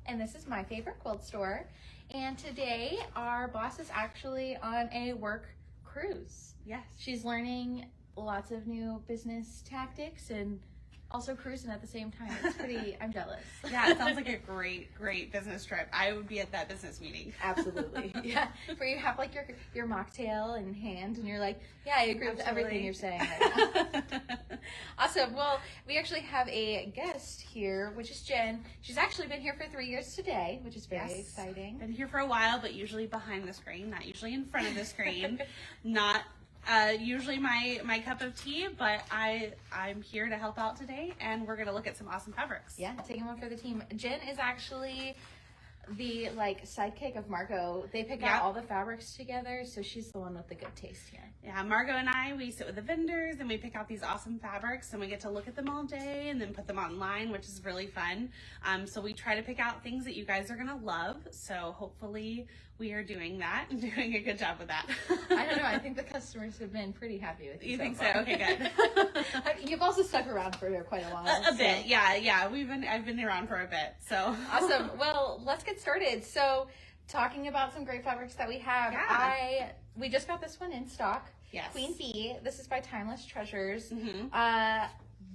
and this is My Favorite Quilt Store. And today our boss is actually on a work cruise. Yes. She's learning lots of new business tactics and also cruising at the same time. It's pretty, I'm jealous. Yeah, it sounds like a great business trip. I would be at that business meeting. Absolutely. Yeah. Where you have like your mocktail in hand and you're like, yeah, I agree with everything you're saying right now. Awesome. Well, we actually have a guest here, which is Jen. She's actually been here for 3 years today, which is very exciting. Been here for a while, but usually behind the screen, not usually in front of the screen. Not usually my cup of tea, but I'm here to help out today, and we're gonna look at some awesome fabrics. Yeah, taking one for the team. Jen is actually the sidekick of Margot. They pick out all the fabrics together, so she's the one with the good taste here. Yeah, Margot and I, we sit with the vendors and we pick out these awesome fabrics, and we get to look at them all day and then put them online, which is really fun. So we try to pick out things that you guys are gonna love. So hopefully we are doing that and doing a good job with that. I don't know. I think the customers have been pretty happy with you. You think far. so? Okay, good. You've also stuck around for quite a while. A bit, yeah. I've been around for a bit, so. Awesome. Well, let's get started. So, talking about some great fabrics that we have, we just got this one in stock. Yes. Queen Bee. This is by Timeless Treasures. Mm-hmm.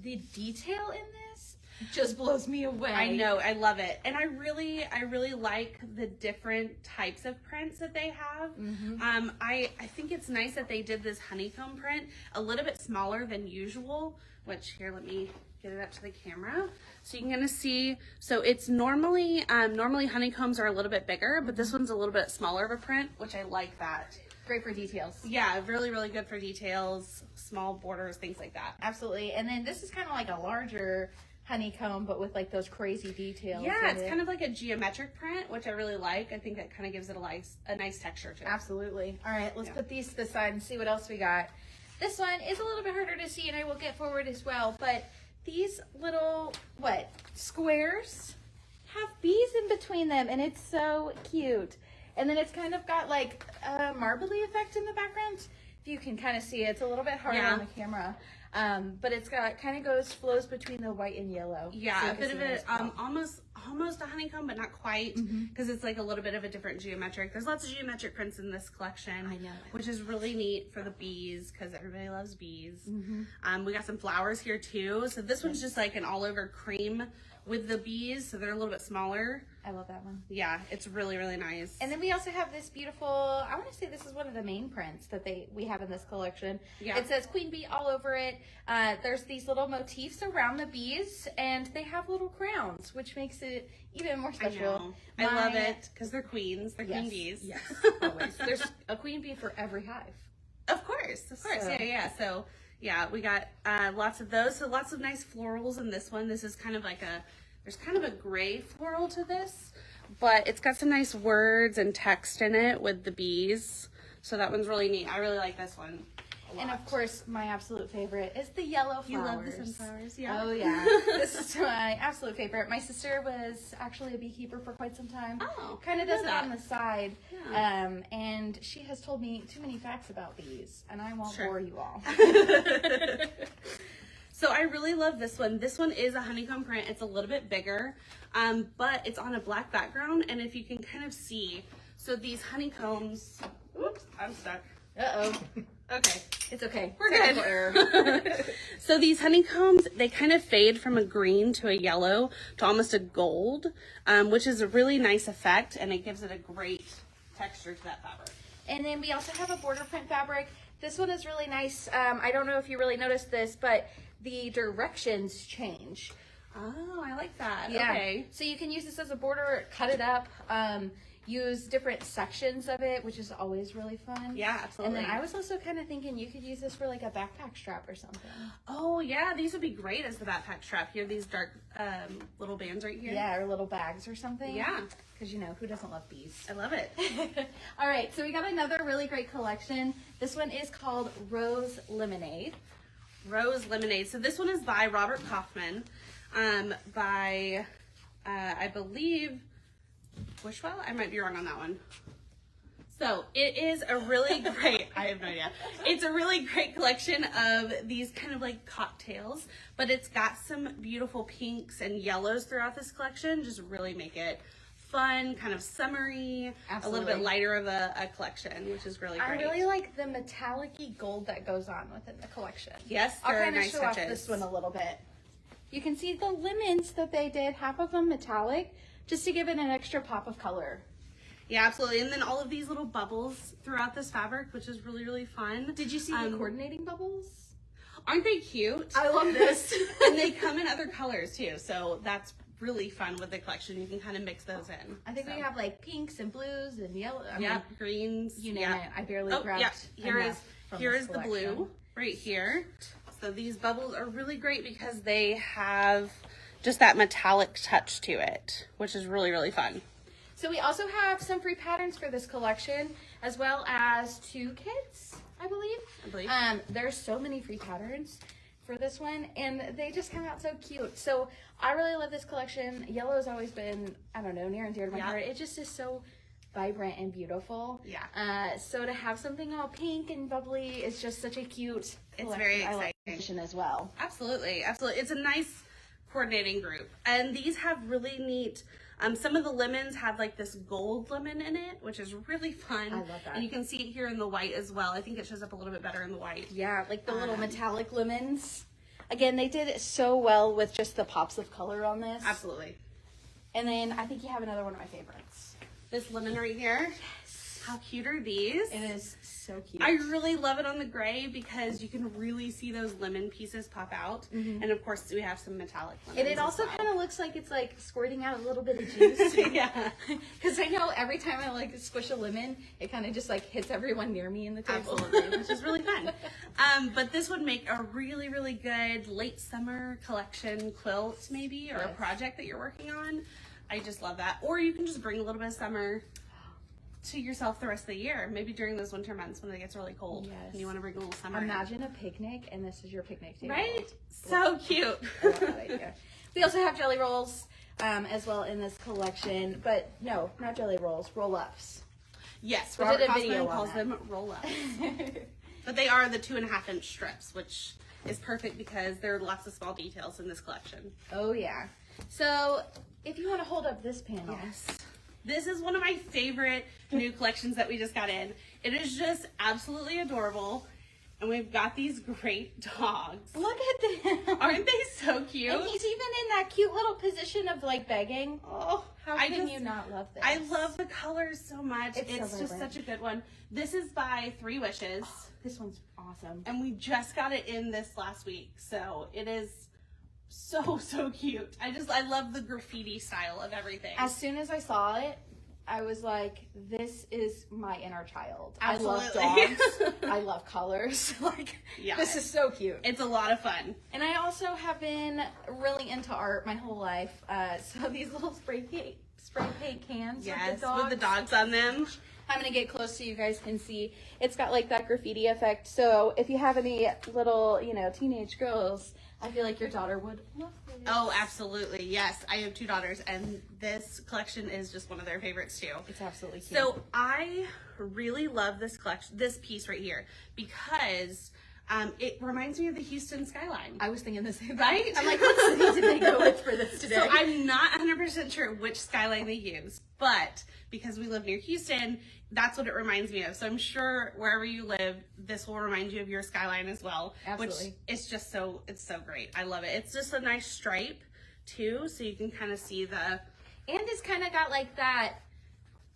The detail in this just blows me away. I know, I love it, and I really like the different types of prints that they have. Mm-hmm. I think it's nice that they did this honeycomb print a little bit smaller than usual. Which here, let me get it up to the camera so you can kind of see. So it's normally honeycombs are a little bit bigger, but this one's a little bit smaller of a print, which I like that. Great for details. Yeah, really good for details, small borders, things like that. Absolutely. And then this is kind of like a larger honeycomb, but with like those crazy details. Yeah, it's kind of like a geometric print, which I really like. I think that kind of gives it a nice texture to it. Absolutely. All right, let's put these to the side and see what else we got. This one is a little bit harder to see, and I will get forward as well, but these little, squares have bees in between them, and it's so cute. And then it's kind of got like a marbly effect in the background. If you can kind of see it, it's a little bit harder on the camera. But it's got flows between the white and yellow. Yeah, so a bit of it, almost a honeycomb, but not quite, because it's like a little bit of a different geometric. There's lots of geometric prints in this collection. I know. Which is really neat for the bees, because everybody loves bees. We got some flowers here too. So this one's just like an all over cream with the bees, so they're a little bit smaller. I love that one. Yeah, it's really nice. And then we also have this beautiful, I want to say this is one of the main prints that we have in this collection. Yeah. It says Queen Bee all over it. There's these little motifs around the bees, and they have little crowns, which makes it even more special. I love it, because they're queens. They're queen bees. Yes, always. There's a queen bee for every hive. Of course. So. Yeah. So, yeah, we got lots of those. So lots of nice florals in this one. This is kind of like there's kind of a gray floral to this, but it's got some nice words and text in it with the bees. So that one's really neat. I really like this one a lot. And of course, my absolute favorite is the yellow flowers. You love the sunflowers, yeah. Oh yeah, this is my absolute favorite. My sister was actually a beekeeper for quite some time. Oh, kind of does it on the side. Yeah. And she has told me too many facts about bees, and I won't bore you all. So I really love this one. This one is a honeycomb print. It's a little bit bigger, but it's on a black background. And if you can kind of see, so these honeycombs, oops, I'm stuck. Uh-oh. Okay. It's okay. We're good. So these honeycombs, they kind of fade from a green to a yellow to almost a gold, which is a really nice effect, and it gives it a great texture to that fabric. And then we also have a border print fabric. This one is really nice. I don't know if you really noticed this, but the directions change. Oh, I like that. Yeah. Okay. So you can use this as a border, cut it up, use different sections of it, which is always really fun. Yeah, absolutely. And then I was also kind of thinking you could use this for like a backpack strap or something. Oh, yeah. These would be great as the backpack strap. You have these dark little bands right here. Yeah, or little bags or something. Yeah. Because, who doesn't love bees? I love it. All right, so we got another really great collection. This one is called Rose Lemonade. Rose Lemonade. So this one is by Robert Kaufman, by, I believe, Bushwell? I might be wrong on that one. So it is a really great, I have no idea. It's a really great collection of these kind of like cocktails, but it's got some beautiful pinks and yellows throughout this collection. Just really make it fun, kind of summery, a Absolutely. little bit lighter of a collection, which is really great. I really like the metallic-y gold that goes on within the collection. Yes, I'll there are kind of nice show off touches. this one a little bit. You can see the lemons that they did, half of them metallic, just to give it an extra pop of color. Yeah, absolutely. And then all of these little bubbles throughout this fabric, which is really, really fun. Did you see the coordinating bubbles? Aren't they cute? I love this. And they come in other colors too, so that's really fun with the collection. You can kind of mix those in. I think so. we have like pinks and blues and yellow. I Yeah, mean, greens. you name yeah. it. I barely Oh, grabbed yeah. Here is from here this is the collection. blue right here. So these bubbles are really great because they have just that metallic touch to it, which is really, really fun. So we also have some free patterns for this collection, as well as 2 kits, I believe. There's so many free patterns for this one, and they just come out so cute. So I really love this collection. Yellow has always been, I don't know, near and dear to my heart. It just is so vibrant and beautiful. Yeah. So to have something all pink and bubbly is just such a cute It's very I love exciting. the collection as well. Absolutely, absolutely. It's a nice coordinating group. And these have really neat, some of the lemons have like this gold lemon in it, which is really fun. I love that. And you can see it here in the white as well. I think it shows up a little bit better in the white. Yeah, like the little metallic lemons. Again, they did it so well with just the pops of color on this. Absolutely. And then I think you have another one of my favorites. This lemon right here. How cute are these? It is so cute. I really love it on the gray because you can really see those lemon pieces pop out. And of course we have some metallic lemons. And it as also well. kind of looks like it's like squirting out a little bit of juice. Yeah. Because I know every time I like squish a lemon, it kind of just like hits everyone near me in the table. Absolutely, which is really fun. But this would make a really, really good late summer collection quilt maybe, or a Yes. project that you're working on. I just love that. Or you can just bring a little bit of summer to yourself the rest of the year. Maybe during those winter months when it gets really cold Yes. and you want to bring a little summer. in. Imagine a picnic and this is your picnic table. Right? So cute. I love that idea. We also have jelly rolls as well in this collection, but no, not jelly rolls, roll-ups. Yes, We Robert did a Kaufman video on calls that. them roll-ups. But they are the 2.5-inch strips, which is perfect because there are lots of small details in this collection. Oh yeah. So if you want to hold up this panel. Yes. This is one of my favorite new collections that we just got in. It is just absolutely adorable. And we've got these great dogs. Look at them. Aren't they so cute? And he's even in that cute little position of like begging. Oh, How can you not love this? I love the colors so much. It's so It's just vibrant. such a good one. This is by Three Wishes. This one's awesome. And we just got it in this last week. So it is so, so cute. I love the graffiti style of everything. As soon as I saw it, I was like, this is my inner child. Absolutely. I love dogs. I love colors. Like, Yeah. this is so cute. It's a lot of fun. And I also have been really into art my whole life. So these little spray paint cans Yes, with with the dogs on them. I'm gonna get close so you guys can see. It's got like that graffiti effect. So if you have any little, teenage girls, I feel like your daughter would love this. Oh, absolutely. Yes, I have 2 daughters, and this collection is just one of their favorites too. It's absolutely cute. So I really love this collection, this piece right here, because it reminds me of the Houston skyline. I was thinking the same thing. Right? I'm like, what city did they go with for this today? So I'm not 100% sure which skyline they use, but because we live near Houston, that's what it reminds me of. So I'm sure wherever you live, this will remind you of your skyline as well. Absolutely. Which it's just so, it's so great. I love it. It's just a nice stripe too, so you can kind of see the... And it's kind of got like that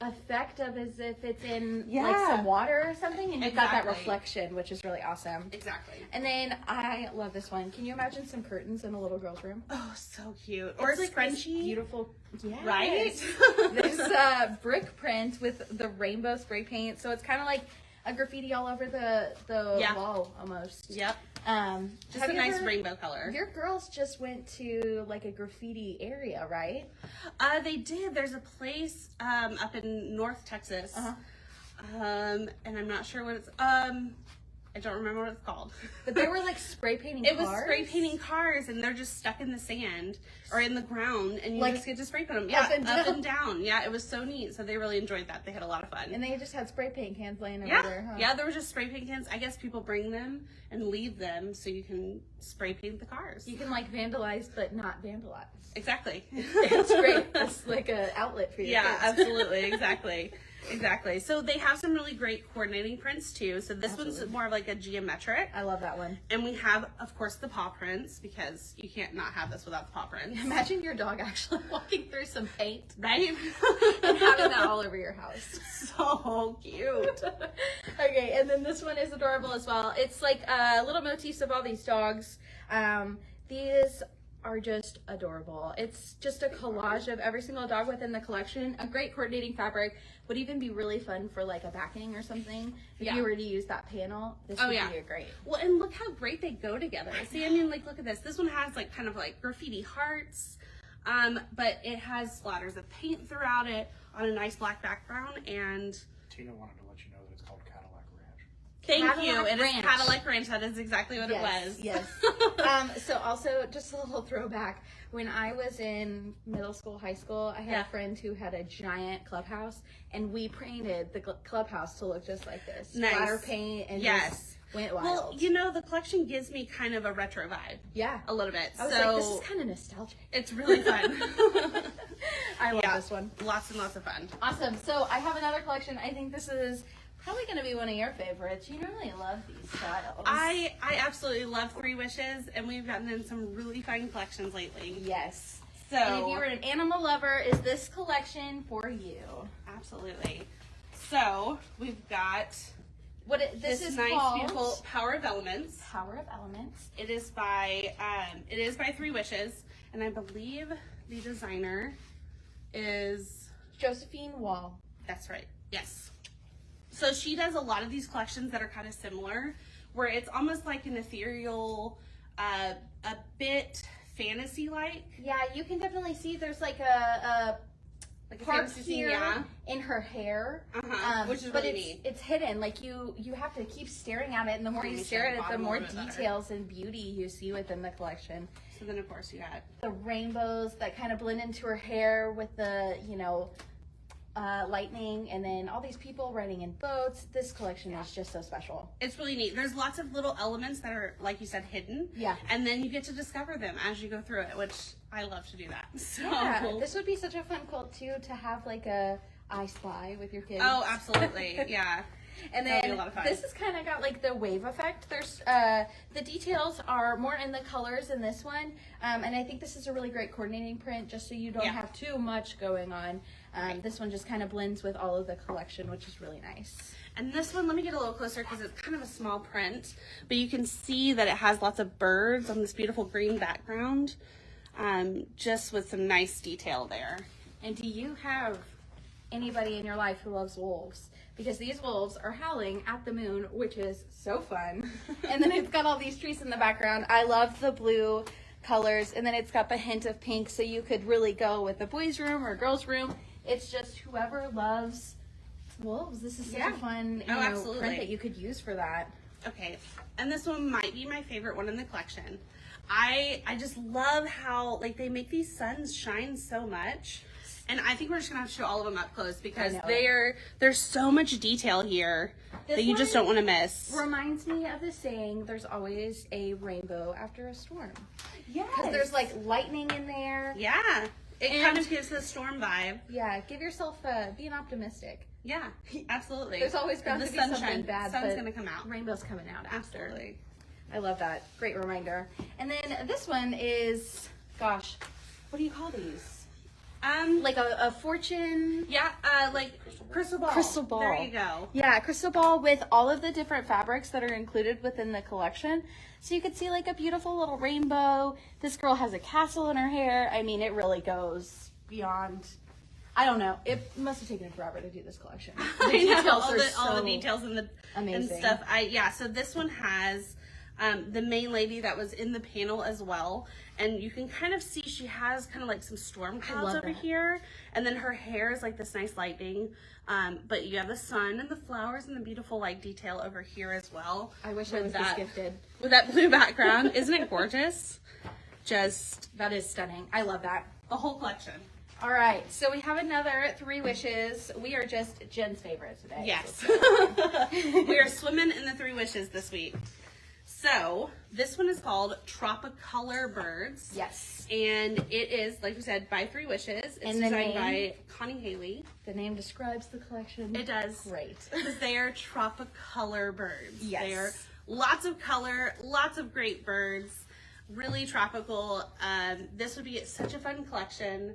effect of as if it's in like Yeah. some water or something, and you've got that Exactly. reflection, which is really awesome. Exactly. And then I love this one. Can you imagine some curtains in a little girl's room? Oh, so cute. Or a It's like this scrunchie. beautiful, yes. Right? This brick print with the rainbow spray paint, so it's kind of like a graffiti all over the Yeah. wall almost. Yep. Just Have a you nice ever- rainbow color. Your girls just went to like a graffiti area, right? They did. There's a place up in North Texas. Uh-huh. And I'm not sure what it's I don't remember what it's called. But they were like spray painting It cars? was spray painting cars, and they're just stuck in the sand or in the ground, and you Like, just get to spray paint them. up Yeah, and up down. and down. Yeah, it was so neat. So they really enjoyed that. They had a lot of fun. And they just had spray paint cans laying over yeah, there, huh? yeah, there were just spray paint cans. I guess people bring them and leave them so you can spray paint the cars. You can like vandalize, but not vandalize. Exactly. It's great. It's like an outlet for your Yeah, kids. absolutely. Exactly. So they have some really great coordinating prints too. So this one's Absolutely. more of like a geometric. I love that one. And we have, of course, the paw prints, because you can't not have this without the paw prints. Imagine your dog actually walking through some paint Right? and having that all over your house. So cute. Okay, and then this one is adorable as well. It's like little motifs of all these dogs. These are just adorable. It's just a collage of every single dog within the collection. A great coordinating fabric would even be really fun for like a backing or something. If Yeah. you were to use that panel, this Oh, would yeah. be a great. Well, and look how great they go together. See, I mean, like, look at this. This one has like kind of like graffiti hearts, but it has splatters of paint throughout it on a nice black background. And Tina wanted to let you know that it's called Cadillac Ranch. thank Cadillac you. It is Ranch. Cadillac Ranch. That is exactly what it was. Yes. So also, just a little throwback. When I was in middle school, high school, I had Yeah. a friend who had a giant clubhouse, and we painted the clubhouse to look just like this. Nice. Splatter paint and Yes. just went wild. Well, you know, the collection gives me kind of a retro vibe. Yeah. A little bit. I was so like, this is kind of nostalgic. it's really fun. I love Yeah. this one. Lots and lots of fun. Awesome. So I have another collection. I think this is probably going to be one of your favorites. You really love these styles. I absolutely love Three Wishes, and we've gotten in some really fun collections lately. Yes. So And if you were an animal lover, is this collection for you? absolutely. So we've got This is nice, called beautiful Power of Elements. Power of Elements. It is by Three Wishes, and I believe the designer is. Josephine Wall. That's right. Yes. So she does a lot of these collections that are kind of similar, where it's almost like an ethereal, a bit fantasy-like. Yeah, you can definitely see there's like a Like a part fantasy scene, here yeah. in her hair. Which is but really neat. it's hidden. Like you have to keep staring at it, and the more Let you me stare show at the it, the bottom a more little bit better. details and beauty you see within the collection. So then, of course, you got The rainbows that kind of blend into her hair with the, lightning, and then all these people riding in boats. This collection is just so special. it's really neat. There's lots of little elements that are, like you said, hidden. Yeah. And then you get to discover them as you go through it, which I love to do that. So. Yeah, this would be such a fun quilt too, to have like a I Spy with your kids. Oh, absolutely. Yeah. And That'll then be a lot of fun. this has kind of got like the wave effect. There's the details are more in the colors in this one, and I think this is a really great coordinating print, just so you don't Yeah. have too much going on. This one just kind of blends with all of the collection, which is really nice. And this one, let me get a little closer because it's kind of a small print, but you can see that it has lots of birds on this beautiful green background, just with some nice detail there. And do you have anybody in your life who loves wolves? Because these wolves are howling at the moon, which is so fun. And then it's got all these trees in the background. I love the blue colors, and then it's got the hint of pink, so you could really go with the boys' room or girls' room. It's just whoever loves wolves. This is such Yeah. a fun Absolutely. print that you could use for that. Okay, and this one might be my favorite one in the collection. I just love how like they make these suns shine so much. And I think we're just gonna have to show all of them up close because I know. there's so much detail here This that you just one don't want to miss. Reminds me of the saying, there's always a rainbow after a storm. Yes. Because there's like lightning in there. Yeah. It And- kind of gives the storm vibe. Yeah, give yourself being optimistic. Yeah, absolutely. There's always bound the to be something sunshine. bad, Sun's but gonna come out. rainbow's coming out after. Absolutely. I love that. Great reminder. And then this one is, gosh, what do you call these? Like a fortune. Yeah, like crystal ball. Crystal ball. There you go. Yeah, crystal ball with all of the different fabrics that are included within the collection. So you could see like a beautiful little rainbow. This girl has a castle in her hair. I mean, it really goes beyond. I don't know. It must have taken forever to do this collection. The I know, details all are the so details and the and amazing. stuff. So this one has the main lady that was in the panel as well. And you can kind of see she has kind of like some storm clouds love over that. here. And then her hair is like this nice lightning. But you have the sun and the flowers and the beautiful like detail over here as well. I wish I with was that, this gifted. with that blue background. Isn't it gorgeous? Just That is stunning. I love that. the whole collection. All right, so we have another 3 wishes. We are just Jen's favorite today. Yes. We are swimming in the 3 wishes this week. So this one is called Tropicolor Birds. Yes. And it is, like we said, by 3 wishes. It's And the designed name? by Connie Haley. The name describes the collection. It does. Great. Because they are Tropicolor birds. Yes. They are lots of color, lots of great birds, really tropical. This would be such a fun collection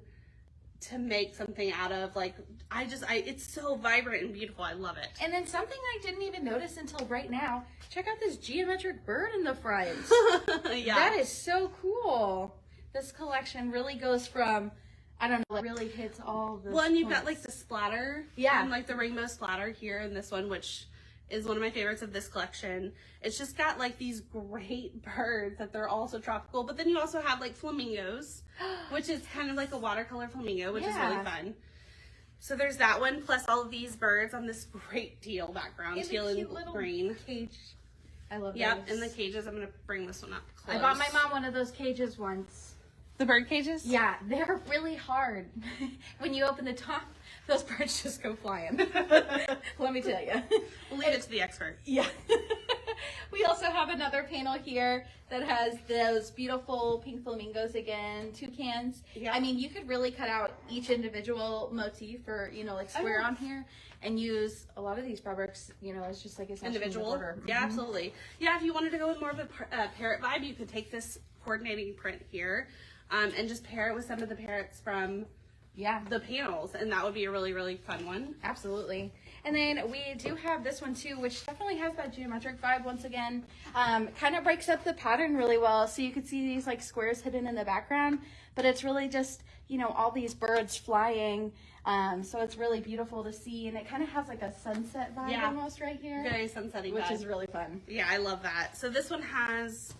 to make something out of. Like, it's so vibrant and beautiful. I love it. And then something I didn't even notice until right now. Check out this geometric bird in the front. Yeah. That is so cool. This collection really goes from, I don't know, it really hits all the Well, and you've got points. like the splatter. Yeah. And like the rainbow splatter here in this one, which is one of my favorites of this collection. It's just got like these great birds that they're also tropical. But then you also have like flamingos, which is kind of like a watercolor flamingo, which is really Yeah. fun. So there's that one, plus all of these birds on this great teal background, And the teal cute and little green. cage. I love Yep, those. and the cages. I'm going to bring this one up close. I bought my mom one of those cages once. The bird cages? Yeah, they're really hard. When you open the top, those birds just go flying. Let me tell you. We'll leave it to the expert. Yeah. We also have another panel here that has those beautiful pink flamingos again, toucans. Yeah. I mean, you could really cut out each individual motif or, like square know. on here and use a lot of these fabrics, as just like a Individual. order. Yeah, absolutely. Yeah, if you wanted to go with more of a parrot vibe, you could take this coordinating print here and just pair it with some of the parrots from Yeah. the panels, and that would be a really, really fun one. Absolutely. And then we do have this one too, which definitely has that geometric vibe once again. Kind of breaks up the pattern really well. So you can see these like squares hidden in the background, but it's really just, all these birds flying. So it's really beautiful to see. And it kind of has like a sunset vibe Yeah. almost right here, Very sunsetty which vibe. is really fun. Yeah, I love that. So this one has,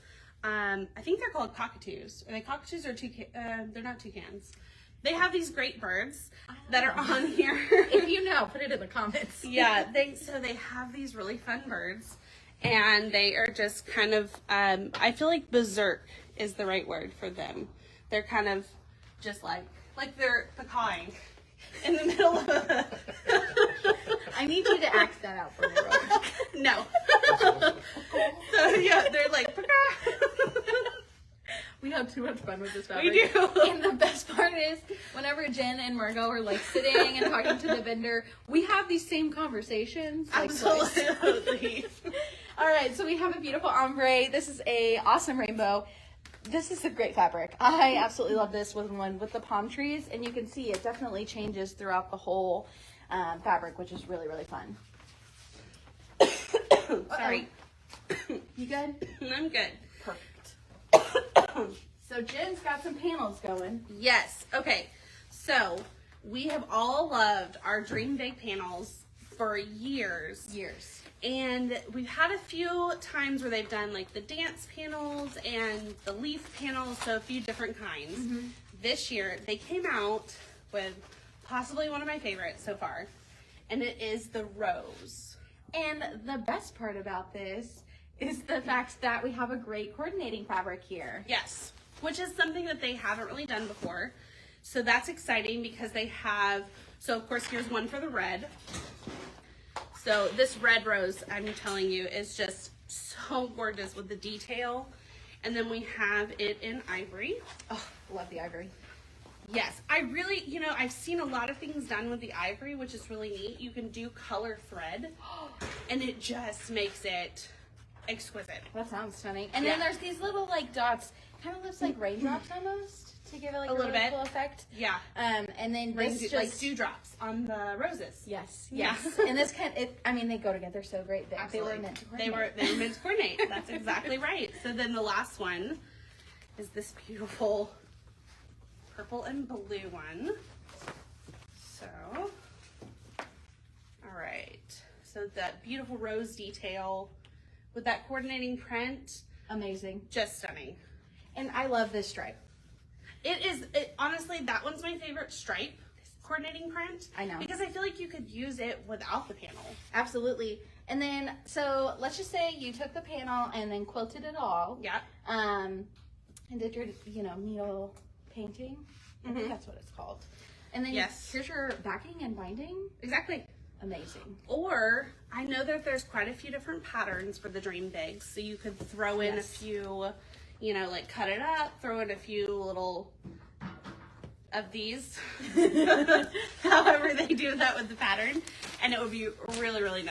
I think they're called cockatoos. Are they cockatoos or they're not toucans. They have these great birds that are on here. If you know, put it in the comments. Yeah, they have these really fun birds, and they are just kind of I feel like berserk is the right word for them. They're kind of just like they're pawing in the middle of a I need you to act that out for me real quick. no. So yeah, they're like We have too much fun with this fabric. we do. And the best part is, whenever Jen and Margot are like sitting and talking to the vendor, we have these same conversations. Like, twice. Absolutely. All right, so we have a beautiful ombre. This is a awesome rainbow. This is a great fabric. I absolutely love this one with the palm trees, and you can see it definitely changes throughout the whole fabric, which is really, really fun. Sorry. You good? I'm good. Perfect. So Jen's got some panels going. Yes. Okay. So we have all loved our Dream Big panels for years. And we've had a few times where they've done like the dance panels and the leaf panels, so a few different kinds. This year they came out with possibly one of my favorites so far, and it is the rose. And the best part about this is the fact that we have a great coordinating fabric here. Yes, which is something that they haven't really done before. So that's exciting because they have, so of course here's one for the red. So this red rose, I'm telling you, is just so gorgeous with the detail. And then we have it in ivory. Oh, love the ivory. Yes, I really, I've seen a lot of things done with the ivory, which is really neat. You can do color thread, and it just makes it exquisite. That sounds stunning. And then Yeah. there's these little like dots, kind of looks like raindrops almost, to give it like A a little really bit. cool effect. Yeah, And then this just like dewdrops on the roses. yes, Yeah. yes. And this they go together so great. They were meant to They coordinate. were meant to coordinate. That's exactly right. So then the last one is this beautiful purple and blue one. So, all right. So that beautiful rose detail with that coordinating print. Amazing. Just stunning. And I love this stripe. Honestly, that one's my favorite stripe coordinating print. I know. Because I feel like you could use it without the panel. Absolutely. And then, so let's just say you took the panel and then quilted it all. Yeah. And did your, needle painting. I think that's what it's called. And then Yes. here's your backing and binding. Exactly. Amazing. Or I know that there's quite a few different patterns for the Dream Bigs, so you could throw in a few, like cut it up, throw in a few little of these, however they do that with the pattern, and it would be really, really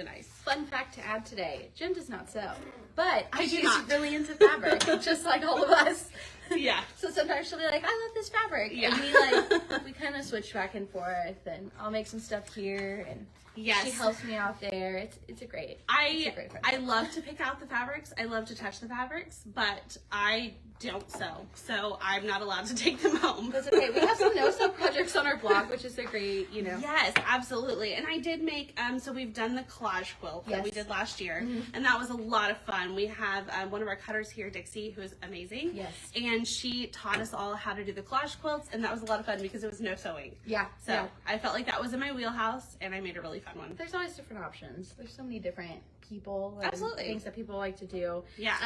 nice. Fun fact to add today: Jen does not sew, but I do she's not. really into fabric, just like all of us. Yeah. So sometimes she'll be like, "I love this fabric," Yeah. and we kind of switch back and forth, and I'll make some stuff here, and Yes. she helps me out there. It's a great. I great friend. I love to pick out the fabrics. I love to touch the fabrics, but I don't sew, so I'm not allowed to take them home. That's okay. We have some no-sew projects on our blog, which is a great, Yes, absolutely. And I did make, so we've done the collage quilt that we Yes. did last year, and that was a lot of fun. We have one of our cutters here, Dixie, who is amazing. Yes. And she taught us all how to do the collage quilts, and that was a lot of fun because it was no sewing. Yeah. So yeah. I felt like that was in my wheelhouse, and I made a really fun one. There's always different options. There's so many different people and Absolutely. things that people like to do. Yeah.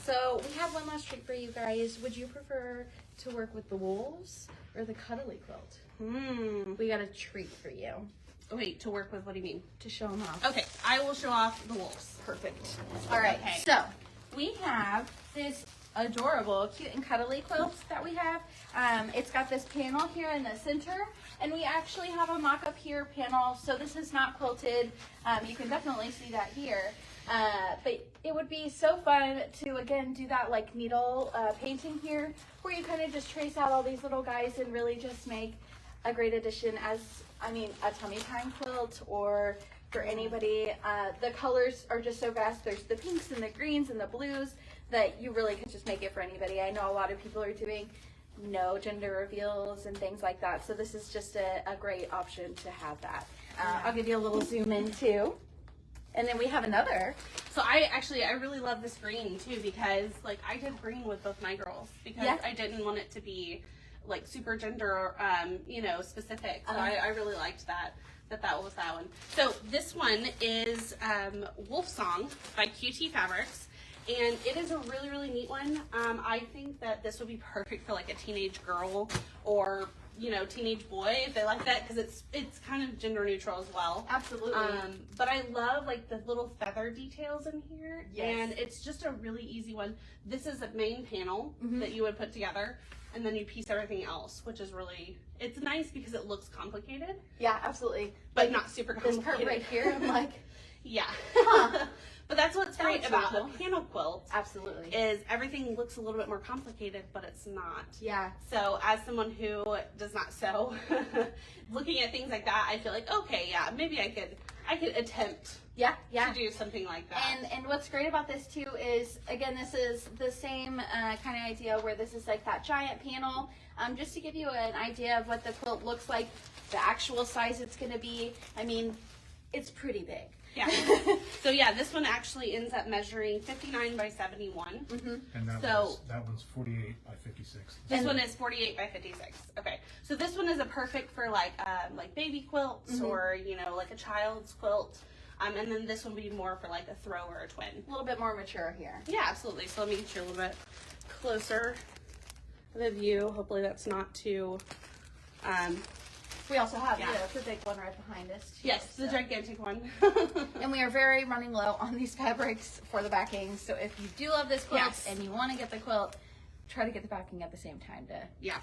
So we have one last trick for you guys. Would you prefer to work with the wolves or the cuddly quilt? We got a treat for you Wait, to work with, what do you mean? to show them off. Okay, I will show off the wolves. Perfect. All right. Okay. So we have this adorable, cute and cuddly quilt that we have. It's got this panel here in the center, and we actually have a mock-up here panel. So this is not quilted. You can definitely see that here. But it would be so fun to, again, do that like needle painting here, where you kind of just trace out all these little guys and really just make a great addition as, a tummy time quilt, or for anybody. The colors are just so vast. There's the pinks and the greens and the blues that you really could just make it for anybody. I know a lot of people are doing no gender reveals and things like that. So this is just a great option to have that. I'll give you a little zoom in too. And then we have another. So I really love this green too, because like I did green with both my girls because Yeah. I didn't want it to be like super gender, specific. So I really liked that was that one. So this one is Wolf Song by QT Fabrics. And it is a really, really neat one. I think that this would be perfect for like a teenage girl or, teenage boy if they like that, because it's kind of gender neutral as well. Absolutely. But I love like the little feather details in here. Yes. And it's just a really easy one. This is a main panel that you would put together, and then you piece everything else, which is really, it's nice because it looks complicated, Yeah, absolutely. but not super This complicated. part right here, I'm like, Yeah. Huh. But that's what's That great looks really about cool. the panel quilt. absolutely. Is everything looks a little bit more complicated, but it's not. Yeah. So as someone who does not sew, looking at things like that, I feel like, okay, yeah, maybe I could attempt Yeah, yeah. to do something like that. And what's great about this too is, again, this is the same kind of idea where this is like that giant panel. Just to give you an idea of what the quilt looks like, the actual size it's going to be. It's pretty big. Yeah. So yeah, this one actually ends up measuring 59 by 71. And that one's 48 by 56. This one is 48 by 56. Okay. So this one is a perfect for like baby quilts or, like a child's quilt. And then this one would be more for like a throw or a twin. A little bit more mature here. Yeah, absolutely. So let me get you a little bit closer of the view. Hopefully that's not too, We also have Yeah. the big one right behind us too. yes, the so. gigantic one. And we are very running low on these fabrics for the backing. So if you do love this quilt Yes. and you want to get the quilt, try to get the backing at the same time to Yeah,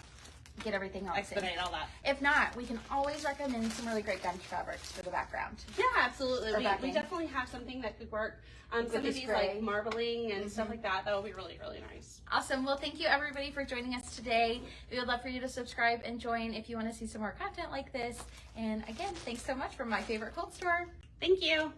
get everything else in. expedite all that. If not, we can always recommend some really great gunch fabrics for the background. Yeah, absolutely. Or We backing. definitely have something that could work. Some the of these spray. like marbling and stuff like that. That would be really, really nice. Awesome. Well, thank you everybody for joining us today. We would love for you to subscribe and join if you want to see some more content like this. And again, thanks so much from My Favorite Quilt Store. Thank you.